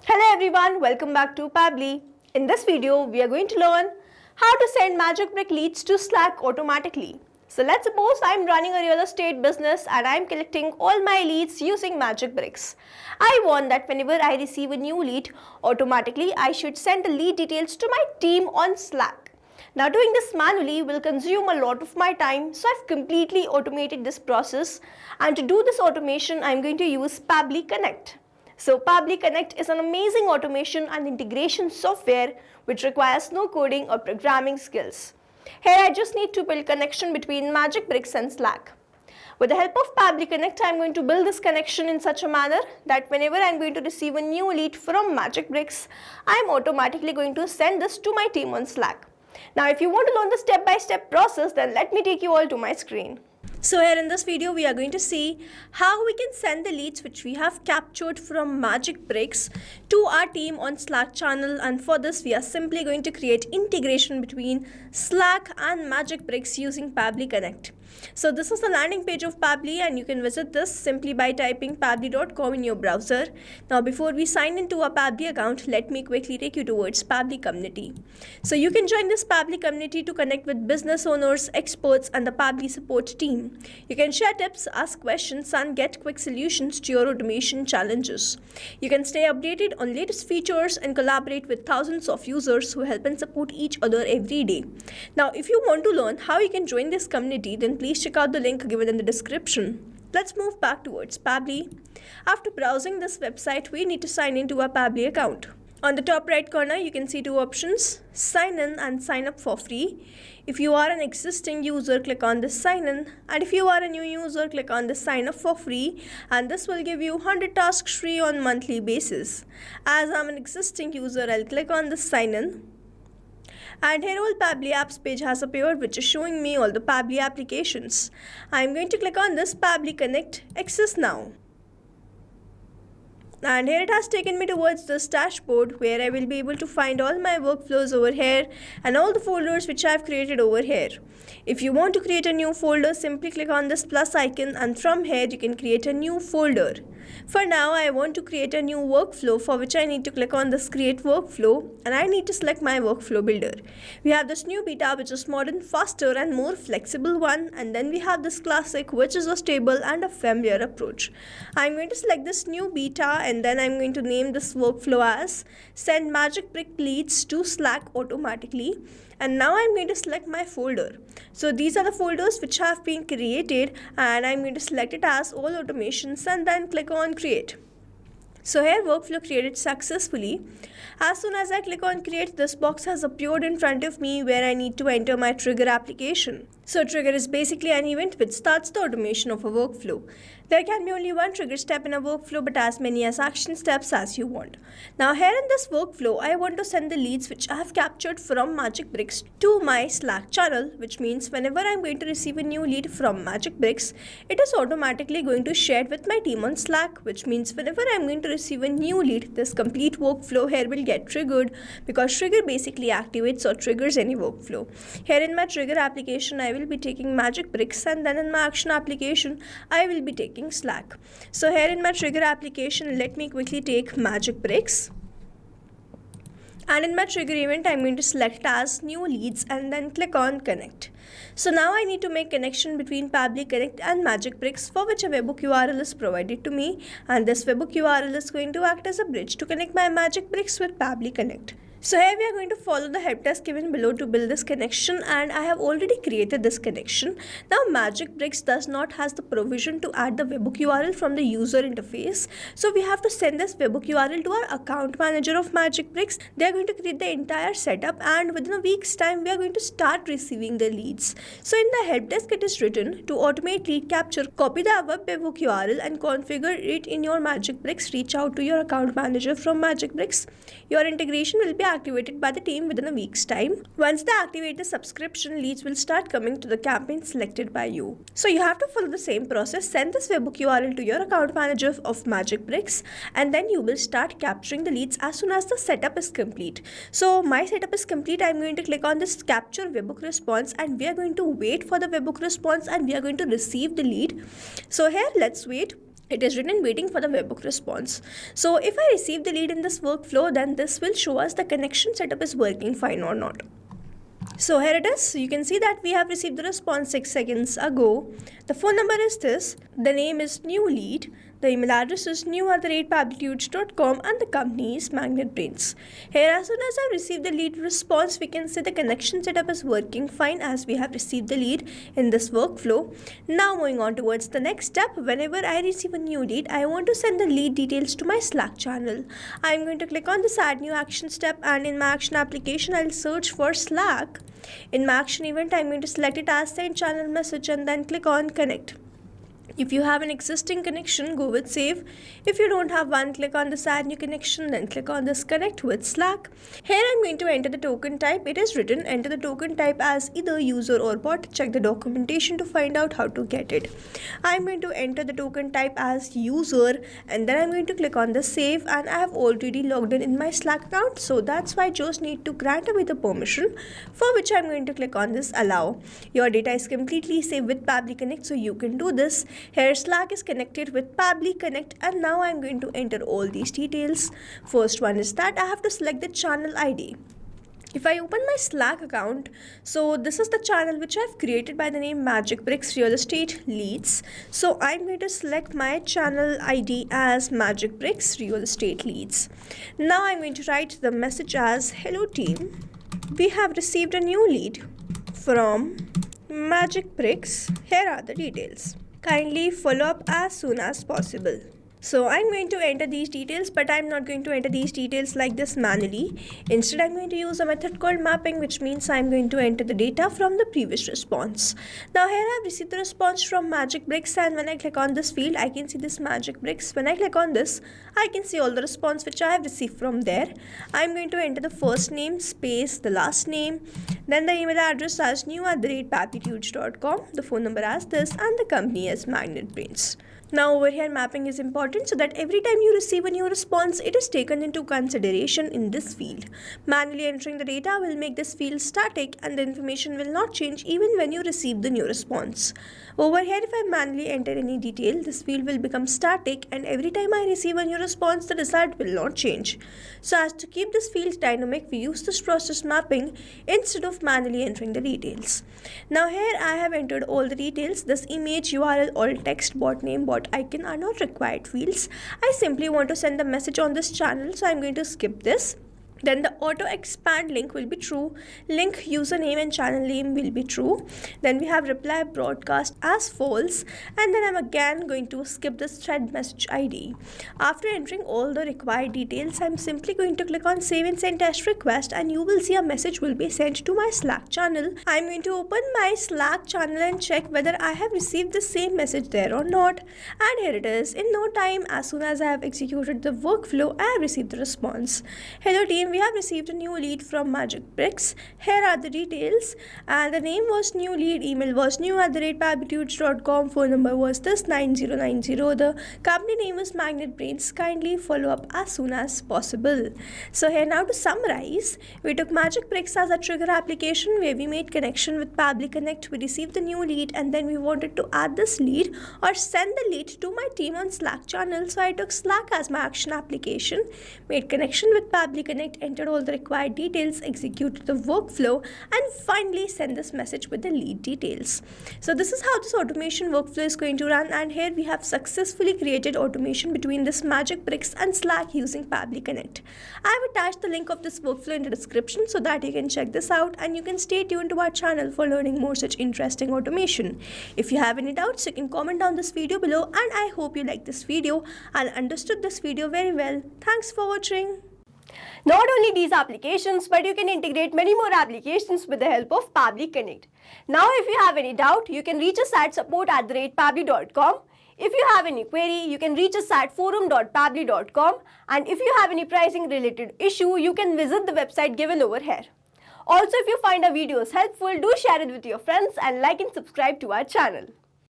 Hello everyone, welcome back to Pabbly. In this video, we are going to learn how to send MagicBrick leads to Slack automatically. So let's suppose I'm running a real estate business and I'm collecting all my leads using MagicBricks. I want that whenever I receive a new lead, automatically I should send the lead details to my team on Slack. Now doing this manually will consume a lot of my time, so I've completely automated this process, and to do this automation I'm going to use Pabbly Connect. So Pabbly Connect is an amazing automation and integration software which requires no coding or programming skills. Here I just need to build connection between MagicBricks and Slack. With the help of Pabbly Connect, I am going to build this connection in such a manner that whenever I am going to receive a new lead from MagicBricks, I am automatically going to send this to my team on Slack. Now if you want to learn the step-by-step process, then let me take you all to my screen. So here in this video, we are going to see how we can send the leads which we have captured from MagicBricks to our team on Slack channel, and for this we are simply going to create integration between Slack and MagicBricks using Pabbly Connect. So this is the landing page of Pabbly, and you can visit this simply by typing pabbly.com in your browser. Now before we sign into our Pabbly account, let me quickly take you towards Pabbly community. So you can join this Pabbly community to connect with business owners, experts and the Pabbly support team. You can share tips, ask questions and get quick solutions to your automation challenges. You can stay updated on latest features and collaborate with thousands of users who help and support each other every day. Now if you want to learn how you can join this community, then please check out the link given in the description. Let's move back towards Pabbly. After browsing this website, we need to sign into our Pabbly account. On the top right corner, you can see two options: sign in and sign up for free. If you are an existing user, click on this sign in, and if you are a new user, click on this sign up for free, and this will give you 100 tasks free on monthly basis. As I'm an existing user, I'll click on this sign in. And here all Pabbly apps page has appeared, which is showing me all the Pabbly applications. I'm going to click on this Pabbly Connect Access Now. And here it has taken me towards this dashboard where I will be able to find all my workflows over here and all the folders which I have created over here. If you want to create a new folder, simply click on this plus icon, and from here you can create a new folder. For now, I want to create a new workflow, for which I need to click on this create workflow, and I need to select my workflow builder. We have this new beta which is modern, faster and more flexible one, and then we have this classic which is a stable and a familiar approach. I'm going to select this new beta, and then I'm going to name this workflow as send MagicBrick leads to Slack automatically. And now I'm going to select my folder. So these are the folders which have been created, and I'm going to select it as all automations and then click on create. So here workflow created successfully. As soon as I click on create, this box has appeared in front of me where I need to enter my trigger application. So trigger is basically an event which starts the automation of a workflow. There can be only one trigger step in a workflow, but as many as action steps as you want. Now here in this workflow, I want to send the leads which I have captured from MagicBricks to my Slack channel, which means whenever I'm going to receive a new lead from MagicBricks, it is automatically going to share it with my team on Slack, which means whenever I'm going to receive a new lead, this complete workflow here will get triggered, because trigger basically activates or triggers any workflow. Here in my trigger application, I will be taking MagicBricks, and then in my action application, I will be taking Slack. So here in my trigger application, let me quickly take MagicBricks. And in my trigger event, I'm going to select as new leads and then click on connect. So now I need to make connection between Pabbly Connect and MagicBricks, for which a webhook URL is provided to me, and this webhook URL is going to act as a bridge to connect my MagicBricks with Pabbly Connect. So here we are going to follow the help desk given below to build this connection, and I have already created this connection. Now MagicBricks does not has the provision to add the webhook URL from the user interface. So we have to send this webhook URL to our account manager of MagicBricks. They are going to create the entire setup, and within a week's time we are going to start receiving the leads. So in the help desk it is written to automate lead capture, copy the above webhook URL and configure it in your MagicBricks. Reach out to your account manager from MagicBricks. Your integration will be activated by the team within a week's time. Once they activate the subscription, leads will start coming to the campaign selected by you. So you have to follow the same process. Send this webhook URL to your account manager of MagicBricks, and then you will start capturing the leads as soon as the setup is complete. So my setup is complete. I'm going to click on this capture webhook response, and we are going to wait for the webhook response, and we are going to receive the lead. So here let's wait. It is written waiting for the webhook response. So if I receive the lead in this workflow, then this will show us the connection setup is working fine or not. So here it is. You can see that we have received the response 6 seconds ago. The phone number is this. The name is new lead. The email address is new@pabblytudes.com and the company is MagicBricks. Here, as soon as I receive the lead response, we can say the connection setup is working fine as we have received the lead in this workflow. Now moving on towards the next step, whenever I receive a new lead, I want to send the lead details to my Slack channel. I'm going to click on this add new action step, and in my action application, I'll search for Slack. In my action event, I'm going to select it as send channel message and then click on connect. If you have an existing connection, go with save. If you don't have one, click on this add new connection, then click on this connect with Slack. Here I'm going to enter the token type. It is written enter the token type as either user or bot. Check the documentation to find out how to get it. I'm going to enter the token type as user, and then I'm going to click on the save, and I have already logged in my Slack account, so that's why I just need to grant away the permission, for which I'm going to click on this allow. Your data is completely saved with Pabbly Connect, so you can do this. Here Slack is connected with Pabbly Connect, and now I'm going to enter all these details. First one is that I have to select the channel ID. If I open my Slack account, so this is the channel which I've created by the name MagicBricks Real Estate Leads. So I'm going to select my channel ID as MagicBricks Real Estate Leads. Now I'm going to write the message as hello team. We have received a new lead from MagicBricks. Here are the details. Kindly follow up as soon as possible. So I'm going to enter these details, but I'm not going to enter these details like this manually. Instead, I'm going to use a method called mapping, which means I'm going to enter the data from the previous response. Now here I've received the response from MagicBricks, and when I click on this field, I can see this MagicBricks. When I click on this, I can see all the response which I have received from there. I'm going to enter the first name, space, the last name, then the email address as new@pabblytudes.com, the phone number as this, and the company as MagicBricks. Now over here mapping is important so that every time you receive a new response, it is taken into consideration in this field. Manually entering the data will make this field static and the information will not change even when you receive the new response. Over here, if I manually enter any detail, this field will become static, and every time I receive a new response, the result will not change. So as to keep this field dynamic, we use this process mapping instead of manually entering the details. Now here I have entered all the details. This image, URL, alt text, bot name, bot icon are not required fields. I simply want to send a message on this channel, so I'm going to skip this. Then the auto expand link will be true. Link username and channel name will be true. Then we have reply broadcast as false. And then I'm again going to skip this thread message ID. After entering all the required details, I'm simply going to click on save and send test request, and you will see a message will be sent to my Slack channel. I'm going to open my Slack channel and check whether I have received the same message there or not. And here it is. In no time, as soon as I have executed the workflow, I have received the response. Hello team. We have received a new lead from MagicBricks. Here are the details, and the name was new lead, email was new@pabblytudes.com, phone number was this 9090, the company name was MagicBricks. Kindly follow up as soon as possible. So here now to summarize, we took MagicBricks as a trigger application where we made connection with Pabbly Connect. We received the new lead, and then we wanted to add this lead or send the lead to my team on Slack channel. So I took Slack as my action application, made connection with Pabbly Connect, entered all the required details, executed the workflow, and finally send this message with the lead details. So this is how this automation workflow is going to run, and here we have successfully created automation between this MagicBricks and Slack using Pabbly Connect. I have attached the link of this workflow in the description so that you can check this out, and you can stay tuned to our channel for learning more such interesting automation. If you have any doubts, you can comment down this video below, and I hope you liked this video and understood this video very well. Thanks for watching. Not only these applications, but you can integrate many more applications with the help of Pabbly Connect. Now, if you have any doubt, you can reach us at support@pabbly.com. If you have any query, you can reach us at forum.pabbly.com. And if you have any pricing related issue, you can visit the website given over here. Also, if you find our videos helpful, do share it with your friends and like and subscribe to our channel.